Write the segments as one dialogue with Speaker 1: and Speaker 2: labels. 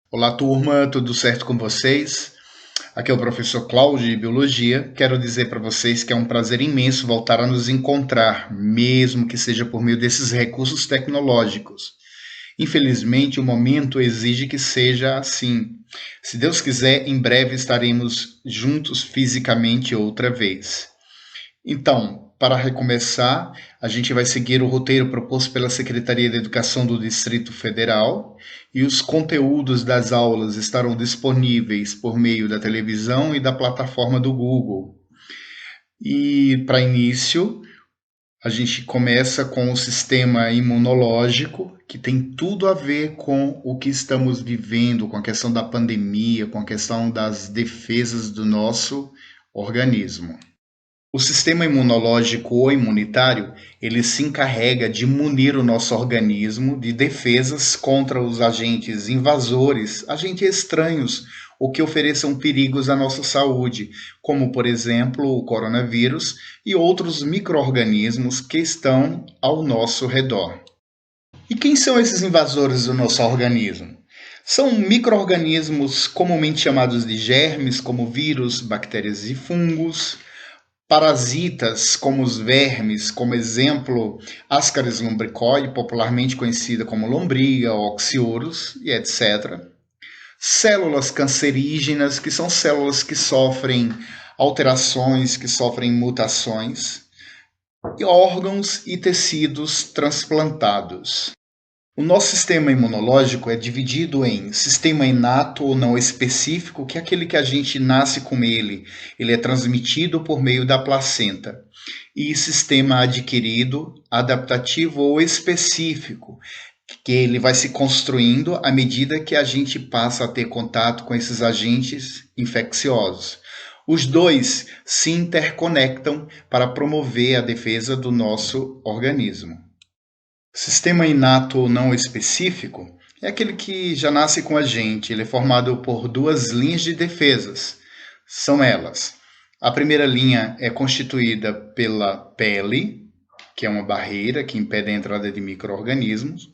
Speaker 1: Olá, turma, tudo certo com vocês? Aqui é o professor Cláudio de Biologia. Quero dizer para vocês que é um prazer imenso voltar a nos encontrar, mesmo que seja por meio desses recursos tecnológicos. Infelizmente, o momento exige que seja assim. Se Deus quiser, em breve estaremos juntos fisicamente outra vez. Então, para recomeçar, a gente vai seguir o roteiro proposto pela Secretaria de Educação do Distrito Federal e os conteúdos das aulas estarão disponíveis por meio da televisão e da plataforma do Google. E, para início, a gente começa com o sistema imunológico, que tem tudo a ver com o que estamos vivendo, com a questão da pandemia, com a questão das defesas do nosso organismo. O sistema imunológico ou imunitário, ele se encarrega de munir o nosso organismo de defesas contra os agentes invasores, agentes estranhos, ou que ofereçam perigos à nossa saúde, como, por exemplo, o coronavírus e outros micro-organismos que estão ao nosso redor. E quem são esses invasores do nosso organismo? São micro-organismos comumente chamados de germes, como vírus, bactérias e fungos, parasitas, como os vermes, como exemplo, Ascaris lumbricoide, popularmente conhecida como lombriga, oxiurus e etc. Células cancerígenas, que são células que sofrem alterações, que sofrem mutações. E órgãos e tecidos transplantados. O nosso sistema imunológico é dividido em sistema inato ou não específico, que é aquele que a gente nasce com ele. Ele é transmitido por meio da placenta. E sistema adquirido, adaptativo ou específico, que ele vai se construindo à medida que a gente passa a ter contato com esses agentes infecciosos. Os dois se interconectam para promover a defesa do nosso organismo. Sistema inato ou não específico é aquele que já nasce com a gente. Ele é formado por duas linhas de defesas. São elas. A primeira linha é constituída pela pele, que é uma barreira que impede a entrada de micro-organismos,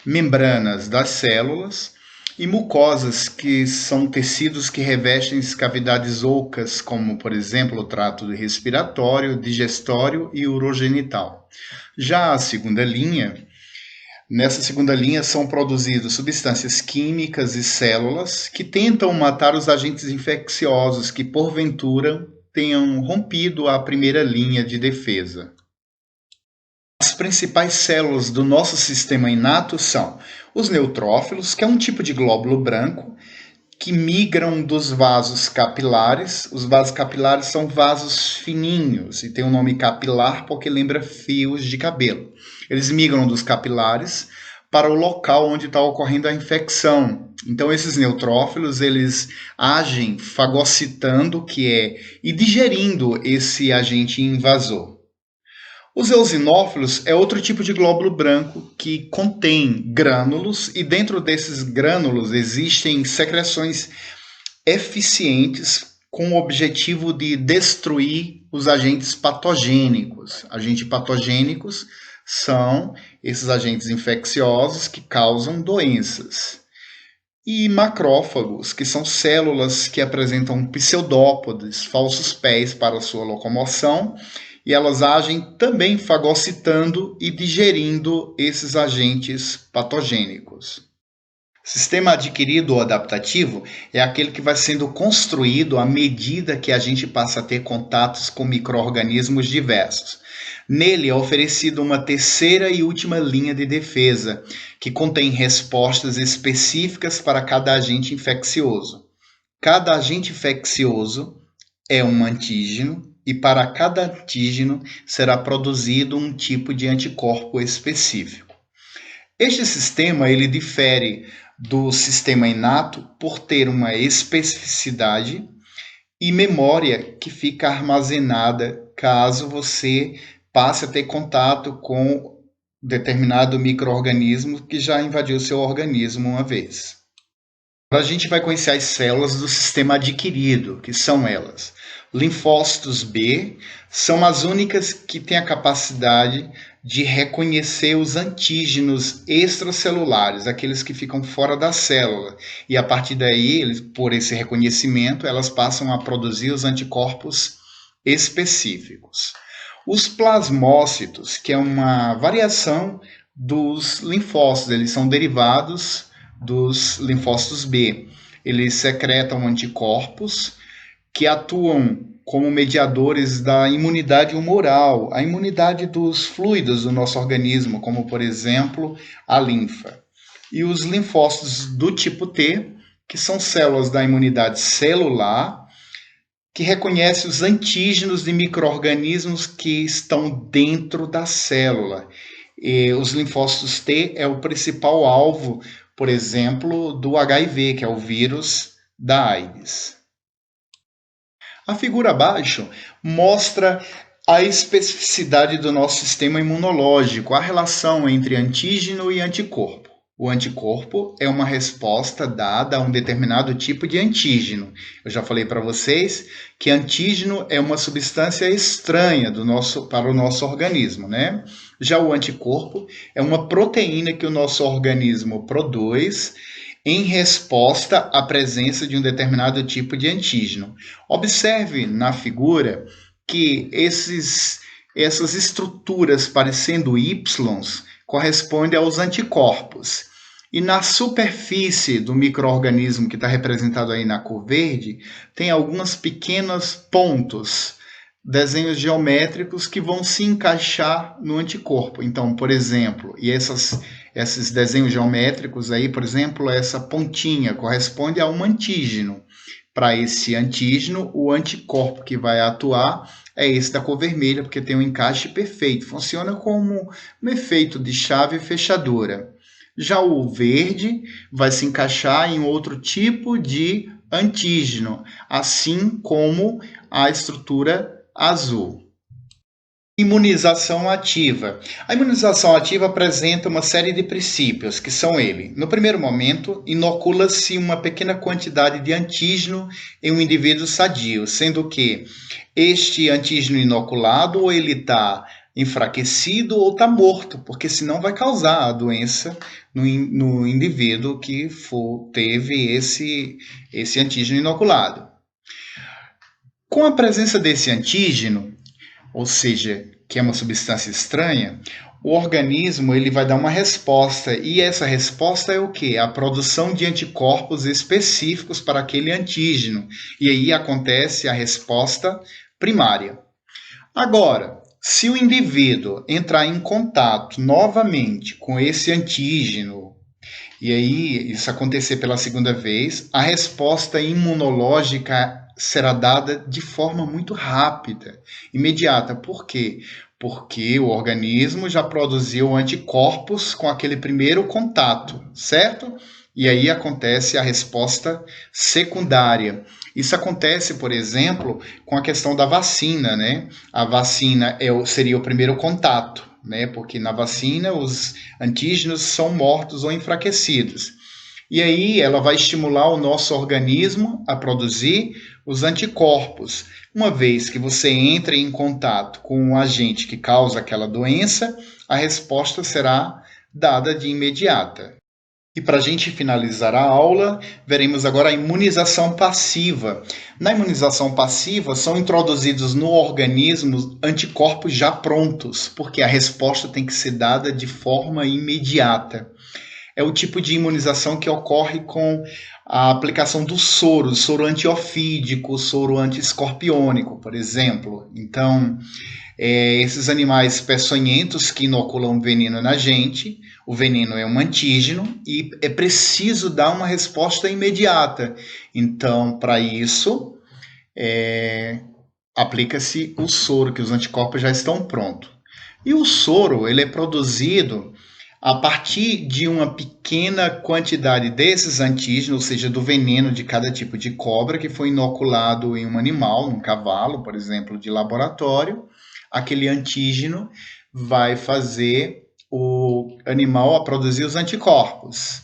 Speaker 1: membranas das células e mucosas, que são tecidos que revestem cavidades ocas, como, por exemplo, o trato respiratório, digestório e urogenital. Já a segunda linha, nessa segunda linha são produzidas substâncias químicas e células que tentam matar os agentes infecciosos que, porventura, tenham rompido a primeira linha de defesa. As principais células do nosso sistema inato são os neutrófilos, que é um tipo de glóbulo branco, que migram dos vasos capilares. Os vasos capilares são vasos fininhos e tem o nome capilar porque lembra fios de cabelo. Eles migram dos capilares para o local onde está ocorrendo a infecção. Então, esses neutrófilos, eles agem fagocitando, e digerindo esse agente invasor. Os eosinófilos é outro tipo de glóbulo branco que contém grânulos e dentro desses grânulos existem secreções eficientes com o objetivo de destruir os agentes patogênicos. Agentes patogênicos são esses agentes infecciosos que causam doenças. E macrófagos, que são células que apresentam pseudópodes, falsos pés para sua locomoção, e elas agem também fagocitando e digerindo esses agentes patogênicos. Sistema adquirido ou adaptativo é aquele que vai sendo construído à medida que a gente passa a ter contatos com micro-organismos diversos. Nele é oferecida uma terceira e última linha de defesa, que contém respostas específicas para cada agente infeccioso. Cada agente infeccioso é um antígeno, e para cada antígeno será produzido um tipo de anticorpo específico. Este sistema ele difere do sistema inato por ter uma especificidade e memória que fica armazenada caso você passe a ter contato com determinado micro-organismo que já invadiu seu organismo uma vez. A gente vai conhecer as células do sistema adquirido, que são elas. Linfócitos B são as únicas que têm a capacidade de reconhecer os antígenos extracelulares, aqueles que ficam fora da célula. E a partir daí, por esse reconhecimento, elas passam a produzir os anticorpos específicos. Os plasmócitos, que é uma variação dos linfócitos, eles são derivados dos linfócitos B. Eles secretam anticorpos que atuam como mediadores da imunidade humoral, a imunidade dos fluidos do nosso organismo, como, por exemplo, a linfa. E os linfócitos do tipo T, que são células da imunidade celular, que reconhecem os antígenos de micro-organismos que estão dentro da célula. E os linfócitos T é o principal alvo, por exemplo, do HIV, que é o vírus da AIDS. A figura abaixo mostra a especificidade do nosso sistema imunológico, a relação entre antígeno e anticorpo. O anticorpo é uma resposta dada a um determinado tipo de antígeno. Eu já falei para vocês que antígeno é uma substância estranha para o nosso organismo, né? Já o anticorpo é uma proteína que o nosso organismo produz em resposta à presença de um determinado tipo de antígeno. Observe na figura que essas estruturas parecendo Ys correspondem aos anticorpos. E na superfície do micro-organismo que está representado aí na cor verde, tem alguns pequenos pontos, desenhos geométricos que vão se encaixar no anticorpo. Então, por exemplo, esses desenhos geométricos aí, por exemplo, essa pontinha corresponde a um antígeno. Para esse antígeno, o anticorpo que vai atuar é esse da cor vermelha, porque tem um encaixe perfeito. Funciona como um efeito de chave fechadura. Já o verde vai se encaixar em outro tipo de antígeno, assim como a estrutura azul. Imunização ativa. A imunização ativa apresenta uma série de princípios, que são ele. No primeiro momento, inocula-se uma pequena quantidade de antígeno em um indivíduo sadio, sendo que este antígeno inoculado ou ele está enfraquecido ou está morto, porque senão vai causar a doença no indivíduo que teve esse antígeno inoculado. Com a presença desse antígeno, ou seja, que é uma substância estranha, o organismo ele vai dar uma resposta, e essa resposta é o quê? A produção de anticorpos específicos para aquele antígeno, e aí acontece a resposta primária. Agora, se o indivíduo entrar em contato novamente com esse antígeno, e aí isso acontecer pela segunda vez, a resposta imunológica será dada de forma muito rápida, imediata. Por quê? Porque o organismo já produziu anticorpos com aquele primeiro contato, certo? E aí acontece a resposta secundária. Isso acontece, por exemplo, com a questão da vacina, né? A vacina seria o primeiro contato, né? Porque na vacina os antígenos são mortos ou enfraquecidos. E aí ela vai estimular o nosso organismo a produzir os anticorpos. Uma vez que você entre em contato com o agente que causa aquela doença, a resposta será dada de imediata. E para a gente finalizar a aula, veremos agora a imunização passiva. Na imunização passiva, são introduzidos no organismo anticorpos já prontos, porque a resposta tem que ser dada de forma imediata. É o tipo de imunização que ocorre com a aplicação do soro antiofídico, soro antiescorpiônico, por exemplo. Então, esses animais peçonhentos que inoculam veneno na gente, o veneno é um antígeno e é preciso dar uma resposta imediata. Então, para isso, aplica-se o soro, que os anticorpos já estão prontos. E o soro ele é produzido a partir de uma pequena quantidade desses antígenos, ou seja, do veneno de cada tipo de cobra que foi inoculado em um animal, um cavalo, por exemplo, de laboratório. Aquele antígeno vai fazer o animal a produzir os anticorpos.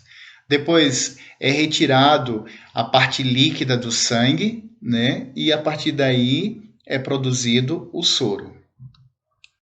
Speaker 1: Depois é retirado a parte líquida do sangue, né? E a partir daí é produzido o soro.